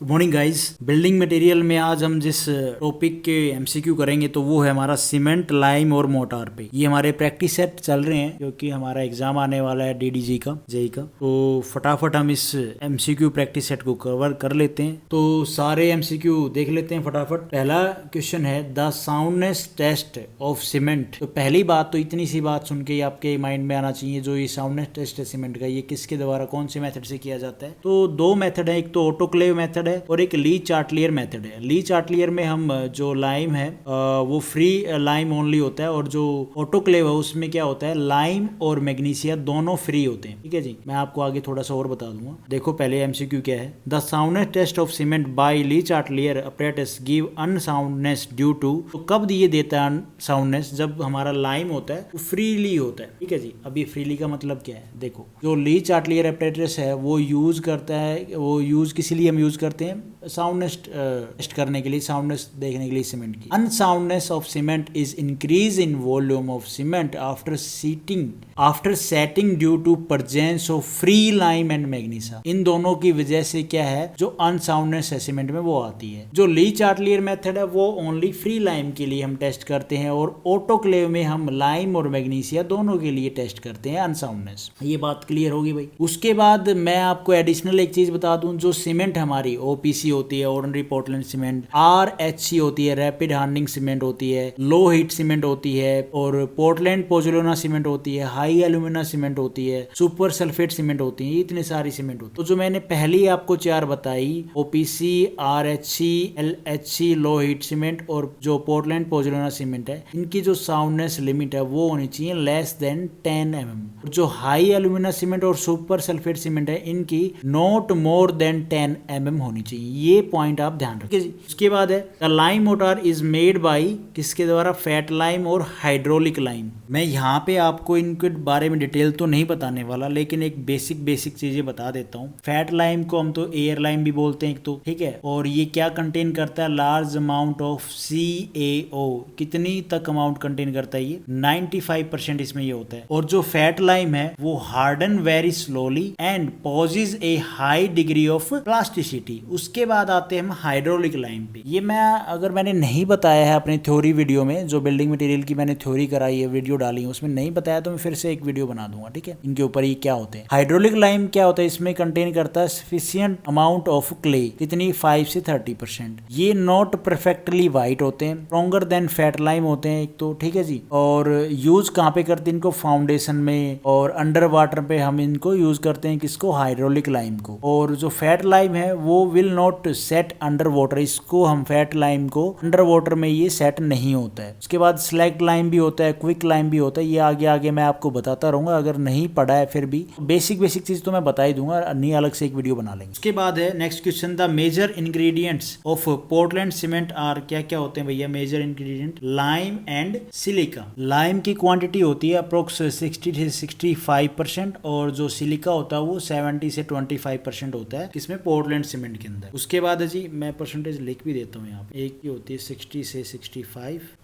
Good morning guys. Building material में आज हम जिस टॉपिक के एमसीक्यू करेंगे तो वो है हमारा सीमेंट, लाइम और मोटार पे। ये हमारे प्रैक्टिस सेट चल रहे हैं क्योंकि हमारा एग्जाम आने वाला है डीडीजी का, जेई का। तो फटाफट हम इस एमसीक्यू प्रैक्टिस सेट को कवर कर लेते हैं। तो सारे एमसीक्यू देख लेते हैं फटाफट। पहला क्वेश्चन है the soundness test of cement. तो पहली बात तो इतनी सी बात सुन के आपके माइंड में आना चाहिए, जो ये साउंडनेस टेस्ट है सीमेंट का, ये किसके द्वारा कौन से मेथड से किया जाता है। तो दो मेथड है, एक तो ऑटोक्लेव मेथड और एक ली चार्टलियर मेथड है। ली चार्टलियर में हम जो लाइम है वो फ्री लाइम ओनली होता है, और जो ऑटोक्लेव है उसमें क्या होता है, लाइम और मैग्नीशिया दोनों फ्री होते हैं। ठीक है जी, मैं आपको आगे थोड़ा सा और बता दूंगा। देखो पहले एमसीक्यू क्या है। The soundness test of cement by Le Chatelier apparatus give unsoundness due to. तो कब ये देता है अनसाउंडनेस, जब हमारा लाइम होता है वो फ्रीली होता है। ठीक है जी, अब ये फ्रीली का मतलब क्या है, देखो जो ली चार्टलियर अपरेटस है वो यूज करता है, वो यूज किस लिए हम यूज करते हैं, साउंडनेस टेस्ट करने के लिए, साउंडनेस देखने के लिए सीमेंट की। Unsoundness of cement is increase in volume of cement after setting due to presence of free lime and magnesia. इन दोनों की वजह से क्या है, जो अनसाउंडनेस है सीमेंट में वो आती है। जो ली चार्टलियर मेथड है वो ओनली फ्री लाइम के लिए हम टेस्ट करते हैं, और ऑटोक्लेव में हम लाइम और मैग्नीशिया दोनों के लिए टेस्ट करते हैं अनसाउंडनेस। ये बात क्लियर होगी भाई। उसके बाद मैं आपको एडिशनल एक चीज बता दूं, जो सीमेंट हमारी ओपीसी होती है, ऑर्डिनरी पोर्टलैंड सीमेंट, आरएचसी होती है, रैपिड हार्डनिंग सीमेंट होती है, लो हीट सीमेंट होती है, और पोर्टलैंड पोजुलोना सीमेंट होती है, हाई एल्यूमिना सीमेंट होती है, सुपर सल्फेट सीमेंट होती है, इतने सारी सीमेंट होती है। तो जो मैंने पहले आपको चार बताई, OPC, RHC, LHC, low heat cement और जो पोर्टलैंड पोजुलोना सीमेंट है, इनकी जो साउंडनेस लिमिट है वो होनी चाहिए लेस देन 10 mm। जो हाई एल्यूमिना सीमेंट और सुपर सल्फेट सीमेंट है, इनकी नॉट मोर देन 10 mm होनी चाहिए। ये पॉइंट आप ध्यान रखें। उसके बाद है the lime motor is made by, किसके द्वारा, फैट लाइम और हाइड्रोलिक लाइम। मैं यहाँ पे आपको इनके बारे में डिटेल तो नहीं बताने वाला, लेकिन एक बेसिक चीजें बता देता हूँ। फैट लाइम को हम तो एयर लाइम भी बोलते हैं एक तो, ठीक है, और ये क्या कंटेन करता है, लार्ज अमाउंट ऑफ CaO। कितनी तक अमाउंट कंटेन करता है ये, 95% इसमें ये होता है। और जो फैट लाइम है वो harden very slowly and possesses a high degree of plasticity. उसके बाद आते हैं हम हाइड्रोलिक लाइम पे। ये अगर मैंने नहीं बताया है अपनी थ्योरी वीडियो में, जो बिल्डिंग मटेरियल की मैंने थ्योरी कराई है, वीडियो डाली है, उसमें नहीं बताया तो मैं फिर से एक वीडियो बना दूंगा, ठीक है, इनके ऊपर ये क्या होते हैं। हाइड्रोलिक लाइम क्या होता है, इसमें कंटेन करता है सफिशिएंट अमाउंट ऑफ क्ले, कितनी, 5 से 30%। ये नॉट परफेक्टली वाइट होते हैं, स्ट्रॉन्गर देन फैट लाइम होते हैं एक तो, ठीक है जी। और यूज कहाँ पे करते हैं इनको, फाउंडेशन में और अंडर वाटर पे हम इनको यूज करते हैं, किसको, हाइड्रोलिक लाइम को। और जो फैट लाइम है वो will not set under water, इसको हम फैट लाइम को अंडर वाटर में ये सेट नहीं होता है। उसके बाद स्लैग लाइम भी होता है, क्विक लाइम भी होता है, ये आगे मैं आपको बताता रहूंगा, अगर नहीं पढ़ा है फिर भी बेसिक चीज तो मैं बता ही दूंगा, नहीं अलग से एक वीडियो बना लेंगे। उसके बाद है next question, the major ingredients of Portland cement are. क्या क्या होते हैं भैया major ingredient, lime and silica. Lime की क्वांटिटी होती है अप्रोक्स 60 से 65%, और जो सिलिका होता है वो 70 से 25% होता है, किसमें, पोर्टलैंड सीमेंट के अंदर। उसके बाद है जी, मैं परसेंटेज लिख भी देता हूँ यहाँ पे, एक की होती है 60 से 65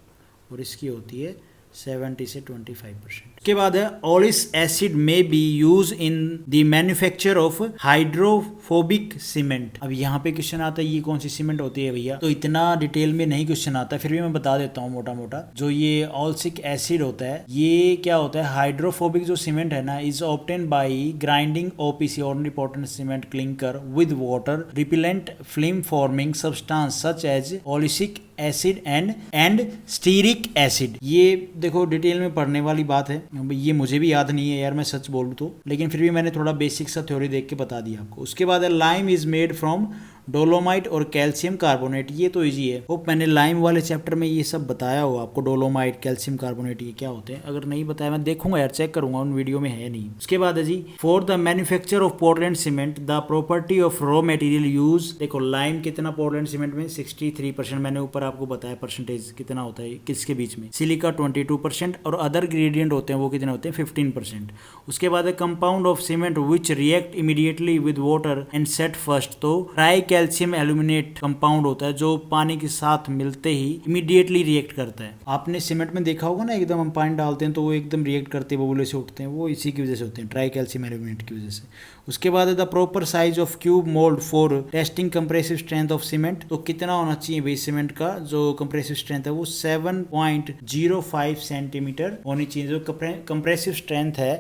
और इसकी होती है 70 से 25%। उसके बाद है ओलिस एसिड में B use in the manufacture of hydrophobic cement. अब यहाँ पे क्वेश्चन आता है ये कौन सी सीमेंट होती है भैया, तो इतना डिटेल में नहीं क्वेश्चन आता, फिर भी मैं बता देता हूँ मोटा मोटा। जो ये ओलिक एसिड होता है, ये क्या होता है, हाइड्रोफोबिक जो सीमेंट है ना, is obtain by grinding OPC, ordinary Portland cement clinker with water repellent film forming substance such as oleic acid and stearic acid. ये देखो डिटेल में पढ़ने वाली बात है, ये मुझे भी याद नहीं है यार, मैं सच बोलूं तो, लेकिन फिर भी मैंने थोड़ा बेसिक सा थ्योरी देख के बता दिया आपको। उसके बाद है lime is made from dolomite और कैल्शियम कार्बोनेट। ये तो इजी है, होप मैंने लाइम वाले चैप्टर में ये सब बताया हो आपको, डोलोमाइट, कैल्शियम कार्बोनेट ये क्या होते हैं। अगर नहीं बताया मैं देखूंगा यार, चेक करूंगा, उन वीडियो में है नहीं। उसके बाद है जी, for the manufacture of Portland cement the property of raw material use. देखो लाइम कितना पोर्टलैंड सीमेंट में, 63%, मैंने ऊपर आपको बताया परसेंटेज कितना होता है किसके बीच में, सिलिका 22%, और अदर इंग्रेडिएंट होते हैं वो कितने होते हैं, 15%। उसके बाद है compound of cement which react immediately with water and set first. तो ट्राई कैल्शियम एल्यूमिनेट कंपाउंड होता है जो पानी के साथ मिलते ही इमीडिएटली रिएक्ट करता है। आपने सीमेंट में देखा होगा ना, एकदम हम पानी डालते हैं तो वो एकदम रिएक्ट करते हैं, बबूले से उठते हैं, वो इसी की वजह से होते हैं, ट्राई कैल्शियम एल्यूमिनेट की वजह से। उसके बाद the proper size of cube mould for testing compressive strength of cement. तो कितना होना चाहिए भाई सीमेंट का जो कंप्रेसिव स्ट्रेंथ है, वो 7.05 सेंटीमीटर होनी चाहिए जो कंप्रेसिव स्ट्रेंथ है।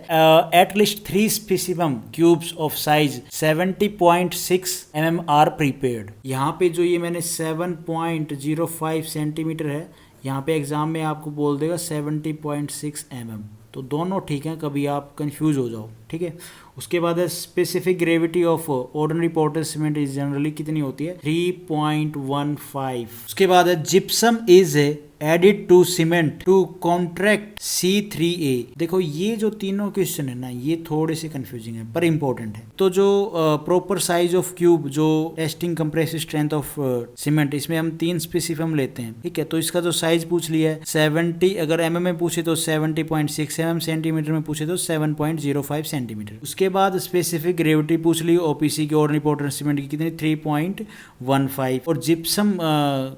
At least 3 specific cubes of size 70.6 mm are prepared. यहाँ पे जो ये मैंने 7.05 सेंटीमीटर है, यहाँ पे एग्जाम में आपको बोल देगा 70.6 mm, तो दोनों ठीक हैं, कभी आप कंफ्यूज हो जाओ, ठीक है। उसके बाद है specific gravity of ordinary porter cement is generally कितनी होती है, 3.15। उसके बाद है gypsum is added to cement to contract C3A। देखो ये जो तीनों क्वेश्चन है ना, ये थोड़े से कंफ्यूजिंग है पर इंपॉर्टेंट है। तो जो प्रॉपर साइज ऑफ क्यूब जो testing compressive strength of cement, इसमें हम 3 स्पेसिफिक लेते हैं, ठीक है। तो इसका जो साइज पूछ लिया है 70, अगर mm में पूछे तो 70.6 mm, सेंटीमीटर में पूछे तो 7.05 सेंटीमीटर। उसके बाद स्पेसिफिक ग्रेविटी पूछ ली OPC की, ऑर्डिनरी पोर्टलैंड सीमेंट की कितनी, 3.15, और जिप्सम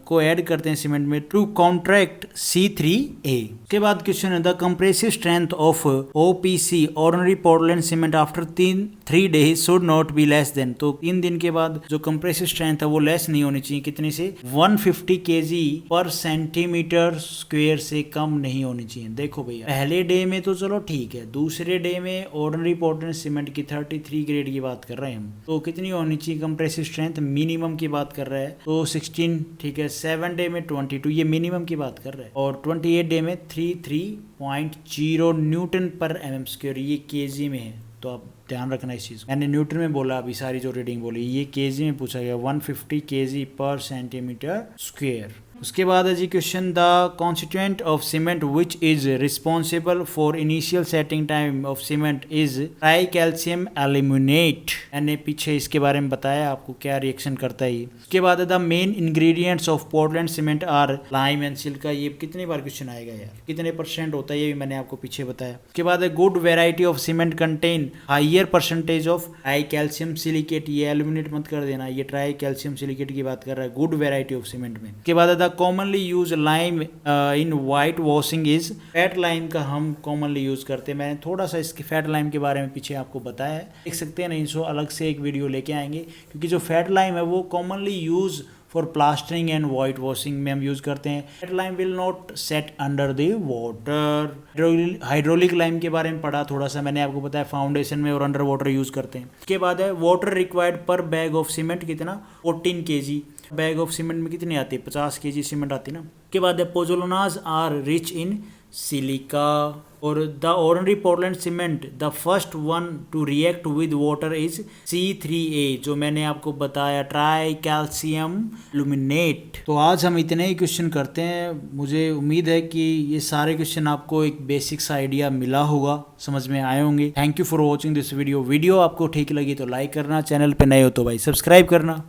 को ऐड करते हैं सीमेंट में टू कॉन्ट्रैक्ट C3A। उसके बाद क्वेश्चन है the compressive strength of OPC ordinary Portland cement after 3 days should not be less than. तो 3 दिन के बाद जो कंप्रेसिव स्ट्रेंथ है वो लेस नहीं होनी चाहिए, कितनी से, 150 kg पर सेंटीमीटर स्क्वायर से कम नहीं होनी चाहिए। देखो भैया पहले डे में तो चलो ठीक है, दूसरे डे में ऑर्डिनरी पोर्टलैंड सीमेंट की 33 ग्रेड की बात कर रहे हैं हम, तो कितनी होनी चाहिए कंप्रेसिव स्ट्रेंथ, मिनिमम की बात कर रहे हैं तो 16, ठीक है। 7 डे में 22, ये मिनिमम की बात कर रहे हैं, और 28 डे में 33.0 न्यूटन पर mm स्क्वायर, ये केजी में है, तो आप ध्यान रखना इस चीज। मैंने न्यूटन में बोला, अभी सारी जो रीडिंग बोली ये केजी में पूछा गया, 150 kg पर सेंटीमीटर स्क्वायर। उसके बाद है जी question the constituent of cement which is responsible for initial setting time of cement is tricalcium aluminate. मैंने पीछे इसके बारे में बताया आपको क्या रिएक्शन करता है ये। उसके बाद है the main ingredients of Portland cement are lime and silica. ये कितनी बार क्वेश्चन आएगा यार, कितने % होता है ये भी मैंने आपको पीछे बताया। उसके बाद है good variety of cement contain higher percentage of try calcium silicate. ये एल्यूमिनेट मत कर देना, ये ट्राई कैल्शियम सिलिकेट की बात कर रहा है गुड वेराइटी ऑफ सीमेंट में। उसके बाद commonly use lime in white washing is fat lime का हम कॉमनली यूज करते हैं। मैंने थोड़ा सा इसके फैट लाइम के बारे में पीछे आपको बताया है, देख सकते हैं, नहीं सो अलग से एक वीडियो लेके आएंगे, क्योंकि जो फैट लाइम है वो commonly use for plastering and white washing में हम यूज करते हैं। Fat lime will not set under the water. Hydraulic lime के बारे में पढ़ा थोड़ा सा, मैंने आपको बताया फाउंडेशन में और अंडर वाटर यूज करते हैं। उसके बाद है वाटर रिक्वायर्ड पर बैग ऑफ सीमेंट कितना, 14 kg। बैग ऑफ सीमेंट में कितनी आती है, 50 kg सीमेंट आती है ना। उसके बाद है पोजोलोनाज आर रिच इन सिलिका, और the ordinary Portland cement the first one two react with water is C3A, जो मैंने आपको बताया ट्राई कैल्शियम एल्यूमिनेट। तो आज हम इतने ही क्वेश्चन करते हैं। मुझे उम्मीद है कि ये सारे क्वेश्चन आपको एक बेसिक्स आइडिया मिला होगा, समझ में आए होंगे। Thank you for watching this video. Video आपको ठीक लगी तो लाइक करना, चैनल पे नए हो तो भाई सब्सक्राइब करना।